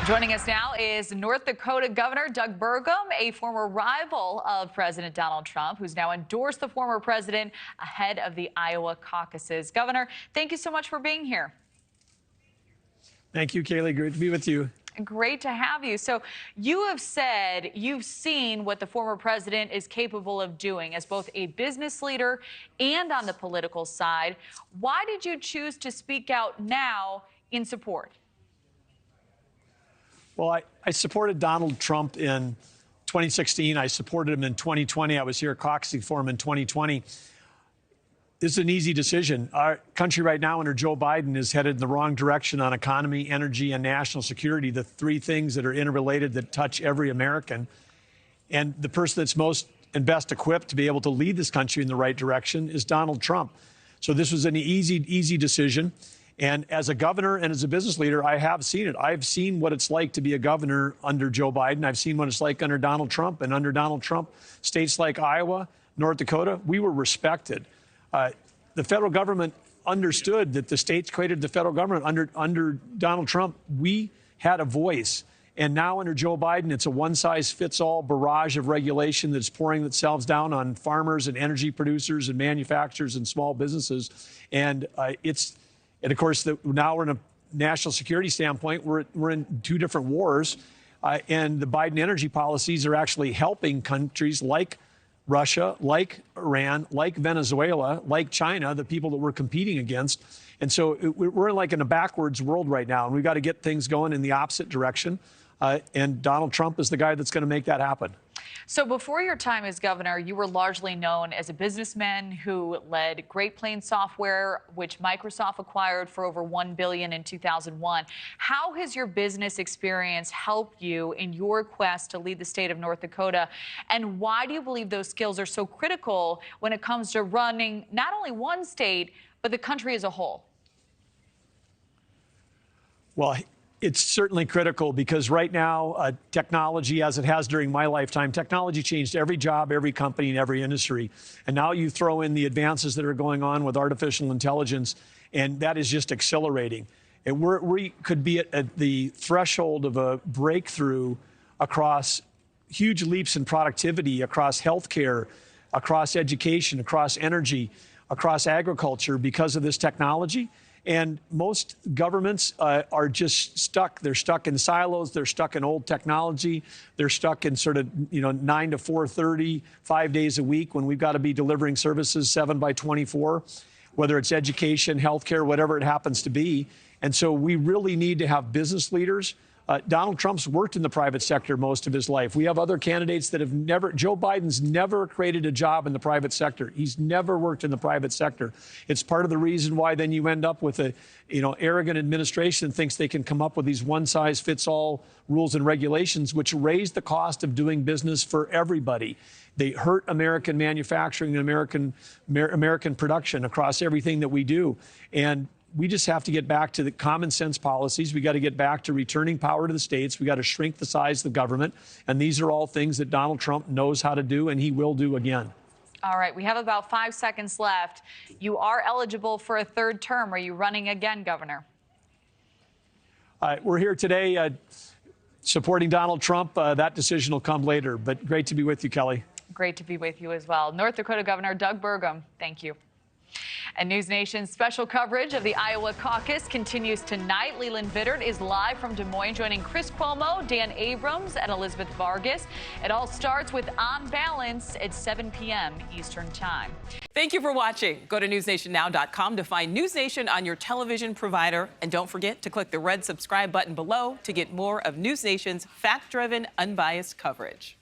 Joining us now is North Dakota Governor Doug Burgum, a former rival of President Donald Trump, who's now endorsed the former president ahead of the Iowa caucuses. Governor, thank you so much for being here. Thank you, Kaylee. Great to be with you. Great to have you. So you have said you've seen what the former president is capable of doing as both a business leader and on the political side. Why did you choose to speak out now in support? Well, I supported Donald Trump in 2016. I supported him in 2020. I was here caucusing for him in 2020. This is an easy decision. Our country right now under Joe Biden is headed in the wrong direction on economy, energy, and national security, the three things that are interrelated that touch every American. And the person that's most and best equipped to be able to lead this country in the right direction is Donald Trump. So this was an easy decision. And as a governor and as a business leader, I have seen it. I've seen what it's like to be a governor under Joe Biden. I've seen what it's like under Donald Trump. And under Donald Trump, states like Iowa, North Dakota, we were respected. The federal government understood that the states created the federal government. Under Donald Trump, we had a voice. And now under Joe Biden, it's a one-size-fits-all barrage of regulation that's pouring itself down on farmers and energy producers and manufacturers and small businesses. And of course, now we're in a national security standpoint. We're in two different wars. And the Biden energy policies are actually helping countries like Russia, like Iran, like Venezuela, like China, the people that we're competing against. And so we're in a backwards world right now, and we've got to get things going in the opposite direction. And Donald Trump is the guy that's going to make that happen. So before your time as governor, you were largely known as a businessman who led Great Plains Software, which Microsoft acquired for over $1 billion in 2001. How has your business experience helped you in your quest to lead the state of North Dakota? And why do you believe those skills are so critical when it comes to running not only one state, but the country as a whole? Well, it's certainly critical because right now, technology, as it has during my lifetime, technology changed every job, every company, and every industry. And now you throw in the advances that are going on with artificial intelligence, and that is just accelerating. And we could be at the threshold of a breakthrough across huge leaps in productivity, across healthcare, across education, across energy, across agriculture because of this technology. And most governments are just stuck. They're stuck in silos. They're stuck in old technology. They're stuck in sort of, 9 to 4:30, 5 days a week when we've got to be delivering services 7 by 24, whether it's education, healthcare, whatever it happens to be. And so we really need to have business leaders. Donald Trump's worked in the private sector most of his life. We have other candidates that have never, Joe Biden's never created a job in the private sector. He's never worked in the private sector. It's part of the reason why then you end up with a, arrogant administration that thinks they can come up with these one-size-fits-all rules and regulations, which raise the cost of doing business for everybody. They hurt American manufacturing and American production across everything that we do. And we just have to get back to the common sense policies. We got to get back to returning power to the states. We got to shrink the size of the government. And these are all things that Donald Trump knows how to do, and he will do again. All right, we have about 5 seconds left. You are eligible for a third term. Are you running again, Governor? We're here today supporting Donald Trump. That decision will come later, but great to be with you, Kelly. Great to be with you as well. North Dakota Governor Doug Burgum, thank you. And News Nation's special coverage of the Iowa caucus continues tonight. Leland Bittert is live from Des Moines, joining Chris Cuomo, Dan Abrams, and Elizabeth Vargas. It all starts with On Balance at 7 p.m. Eastern Time. Thank you for watching. Go to newsnationnow.com to find News Nation on your television provider. And don't forget to click the red subscribe button below to get more of News Nation's fact-driven, unbiased coverage.